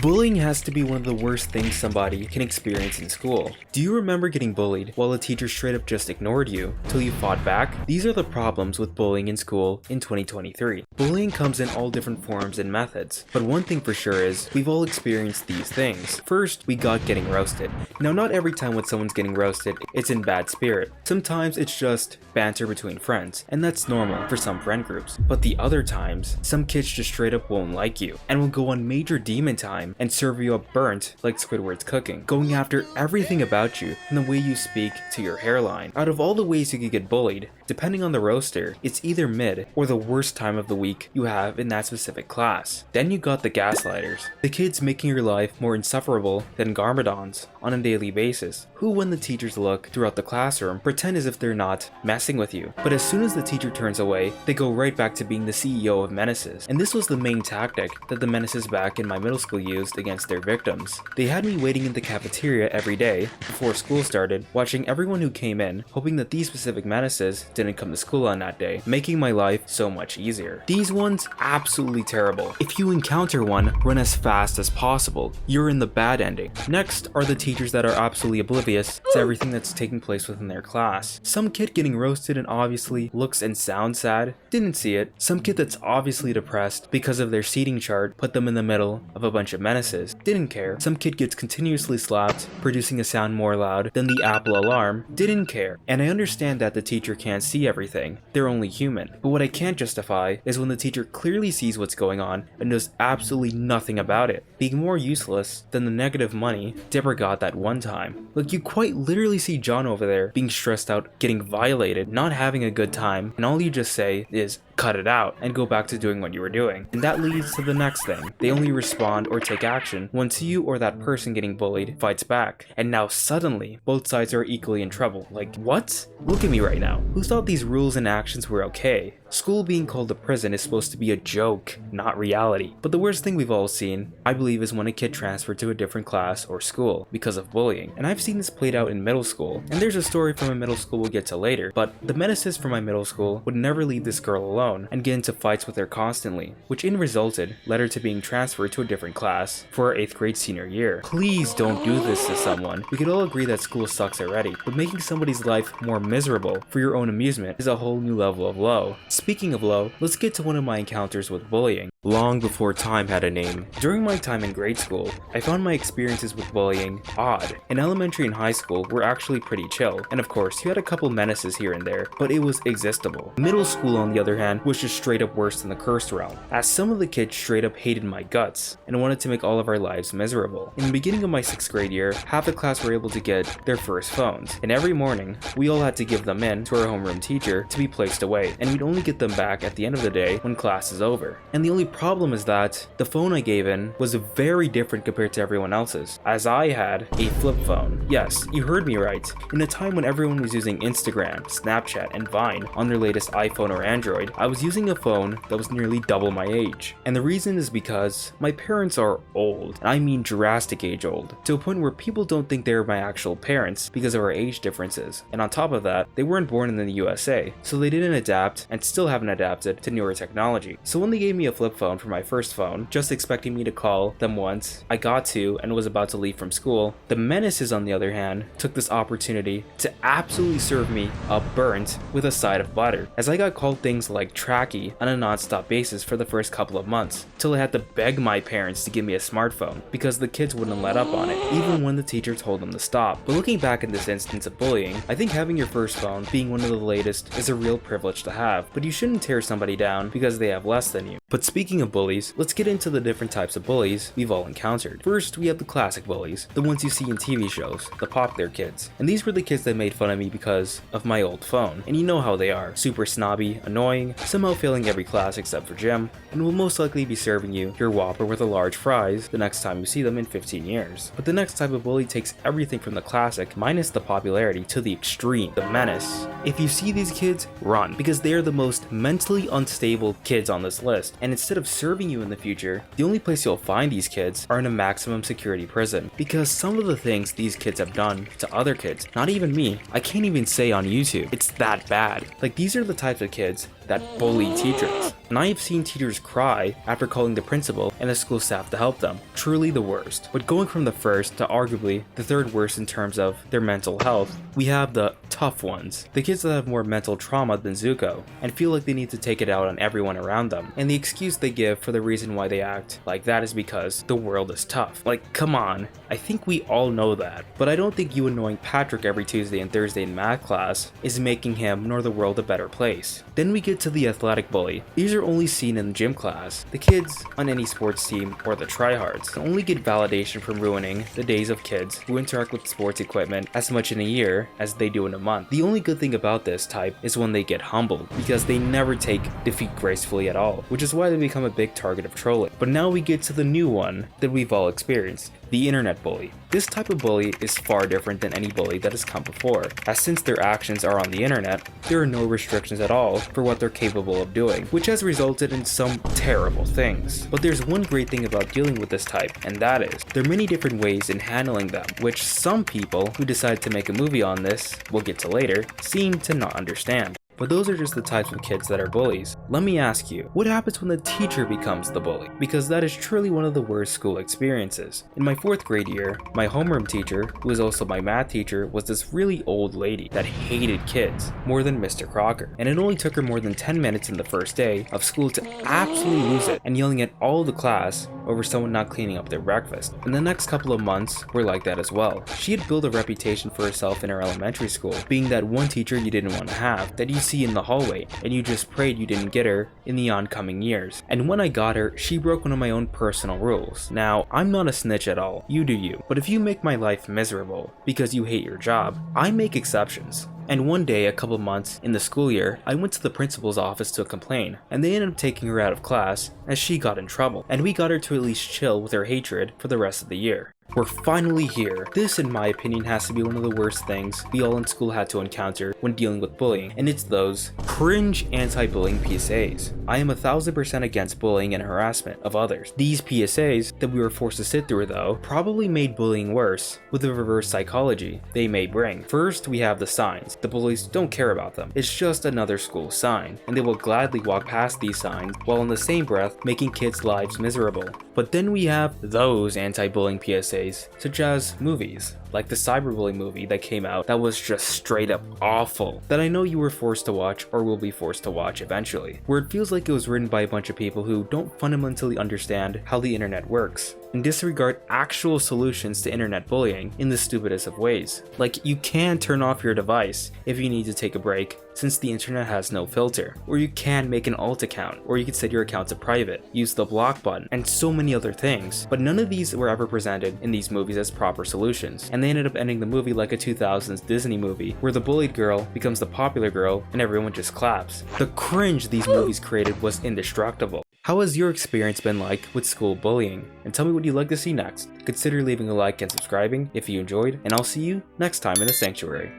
Bullying has to be one of the worst things somebody can experience in school. Do you remember getting bullied while a teacher straight up just ignored you till you fought back? These are the problems with bullying in school in 2023. Bullying comes in all different forms and methods, but one thing for sure is we've all experienced these things. First, we got getting roasted. Now, not every time when someone's getting roasted, it's in bad spirit. Sometimes it's just banter between friends, and that's normal for some friend groups. But the other times, some kids just straight up won't like you and will go on major demon time and serve you up burnt like Squidward's cooking, going after everything about you and the way you speak to your hairline. Out of all the ways you could get bullied, depending on the roaster, it's either mid or the worst time of the week you have in that specific class. Then you got the gaslighters, the kids making your life more insufferable than garmadons on a daily basis, who when the teachers look throughout the classroom pretend as if they're not messing with you, but as soon as the teacher turns away, they go right back to being the CEO of menaces. And this was the main tactic that the menaces back in my middle school used against their victims. They had me waiting in the cafeteria every day before school started, watching everyone who came in, hoping that these specific menaces didn't come to school on that day, making my life so much easier. These ones, absolutely terrible. If you encounter one, run as fast as possible. You're in the bad ending. Next are the teachers that are absolutely oblivious to everything that's taking place within their class. Some kid getting roasted and obviously looks and sounds sad, didn't see it. Some kid that's obviously depressed because of their seating chart put them in the middle of a bunch of menaces, didn't care. Some kid gets continuously slapped, producing a sound more loud than the Apple alarm, didn't care. And I understand that the teacher can't see everything, they're only human. But what I can't justify is when the teacher clearly sees what's going on and does absolutely nothing about it, being more useless than the negative money Deborah got that one time. Like, you quite literally see John over there being stressed out, getting violated, not having a good time, and all you just say is, cut it out and go back to doing what you were doing. And that leads to the next thing. They only respond or take action once you or that person getting bullied fights back. And now suddenly, both sides are equally in trouble. Like, what? Look at me right now. Who thought these rules and actions were okay? School being called a prison is supposed to be a joke, not reality. But the worst thing we've all seen, I believe, is when a kid transferred to a different class or school because of bullying. And I've seen this played out in middle school. And there's a story from a middle school we'll get to later. But the menaces from my middle school would never leave this girl alone and get into fights with her constantly, which led her to being transferred to a different class for her 8th grade senior year. Please don't do this to someone. We could all agree that school sucks already, but making somebody's life more miserable for your own amusement is a whole new level of low. Speaking of low, let's get to one of my encounters with bullying. Long before time had a name. During my time in grade school, I found my experiences with bullying odd. In elementary and high school were actually pretty chill, and of course you had a couple menaces here and there, but it was existable. Middle school, on the other hand, was just straight up worse than the cursed realm, as some of the kids straight up hated my guts and wanted to make all of our lives miserable. In the beginning of my 6th grade year, half the class were able to get their first phones, and every morning we all had to give them in to our homeroom teacher to be placed away, and we'd only get them back at the end of the day when class is over. And the only problem is that the phone I gave in was very different compared to everyone else's, as I had a flip phone. Yes, you heard me right. In a time when everyone was using Instagram, Snapchat, and Vine on their latest iPhone or Android, I was using a phone that was nearly double my age. And the reason is because my parents are old, and I mean drastic age old, to a point where people don't think they're my actual parents because of our age differences. And on top of that, they weren't born in the USA, so they didn't adapt and still haven't adapted to newer technology. So when they gave me a flip phone for my first phone, just expecting me to call them once I got to and was about to leave from school, the menaces, on the other hand, took this opportunity to absolutely serve me up burnt with a side of butter, as I got called things like tracky on a non-stop basis for the first couple of months, till I had to beg my parents to give me a smartphone because the kids wouldn't let up on it, even when the teacher told them to stop. But looking back at this instance of bullying, I think having your first phone being one of the latest is a real privilege to have, but you shouldn't tear somebody down because they have less than you. But speaking of bullies, let's get into the different types of bullies we've all encountered. First, we have the classic bullies, the ones you see in TV shows, the popular kids. And these were the kids that made fun of me because of my old phone. And you know how they are, super snobby, annoying, somehow failing every class except for gym, and will most likely be serving you your Whopper with a large fries the next time you see them in 15 years. But the next type of bully takes everything from the classic, minus the popularity, to the extreme, the menace. If you see these kids, run, because they are the most mentally unstable kids on this list. And instead of serving you in the future, the only place you'll find these kids are in a maximum security prison. Because some of the things these kids have done to other kids, not even me, I can't even say on YouTube. It's that bad. Like, these are the types of kids that bully teachers. and I have seen teachers cry after calling the principal and the school staff to help them. Truly the worst. But going from the first to arguably the third worst in terms of their mental health, we have the tough ones. The kids that have more mental trauma than Zuko and feel like they need to take it out on everyone around them. And the excuse they give for the reason why they act like that is because the world is tough. Like, come on, I think we all know that. But I don't think you annoying Patrick every Tuesday and Thursday in math class is making him nor the world a better place. Then we get to the athletic bully. These are only seen in gym class. The kids on any sports team or the tryhards can only get validation from ruining the days of kids who interact with sports equipment as much in a year as they do in a month. The only good thing about this type is when they get humbled, because they never take defeat gracefully at all, which is why they become a big target of trolling. But now we get to the new one that we've all experienced, the internet bully. This type of bully is far different than any bully that has come before, as since their actions are on the internet, there are no restrictions at all for what they're capable of doing, which has resulted in some terrible things. But there's one great thing about dealing with this type, and that is, there are many different ways in handling them, which some people who decide to make a movie on this, we'll get to later, seem to not understand. But those are just the types of kids that are bullies. Let me ask you, what happens when the teacher becomes the bully? Because that is truly one of the worst school experiences. In my 4th grade year, my homeroom teacher, who was also my math teacher, was this really old lady that hated kids more than Mr. Crocker. And it only took her more than 10 minutes in the first day of school to absolutely lose it and yelling at all the class over someone not cleaning up their breakfast. And the next couple of months were like that as well. She had built a reputation for herself in her elementary school, being that one teacher you didn't want to have, that you see in the hallway, and you just prayed you didn't get her in the oncoming years. And when I got her, she broke one of my own personal rules. Now, I'm not a snitch at all, you do you, but if you make my life miserable because you hate your job, I make exceptions. And one day, a couple months in the school year, I went to the principal's office to complain, and they ended up taking her out of class as she got in trouble, and we got her to at least chill with her hatred for the rest of the year. We're finally here. This, in my opinion, has to be one of the worst things we all in school had to encounter when dealing with bullying, and it's those cringe anti-bullying PSAs. I am 1000% against bullying and harassment of others. These PSAs that we were forced to sit through, though, probably made bullying worse with the reverse psychology they may bring. First, we have the signs. The bullies don't care about them. It's just another school sign, and they will gladly walk past these signs while in the same breath making kids' lives miserable. But then we have those anti-bullying PSAs, such as movies, like the cyberbullying movie that came out that was just straight up awful, that I know you were forced to watch or will be forced to watch eventually, where it feels like it was written by a bunch of people who don't fundamentally understand how the internet works and disregard actual solutions to internet bullying in the stupidest of ways. Like, you can turn off your device if you need to take a break, since the internet has no filter, or you can make an alt account, or you can set your account to private, use the block button, and so many other things. But none of these were ever presented in these movies as proper solutions, and they ended up ending the movie like a 2000s Disney movie, where the bullied girl becomes the popular girl and everyone just claps. The cringe these movies created was indestructible. How has your experience been like with school bullying? And tell me what you'd like to see next. Consider leaving a like and subscribing if you enjoyed, and I'll see you next time in the sanctuary.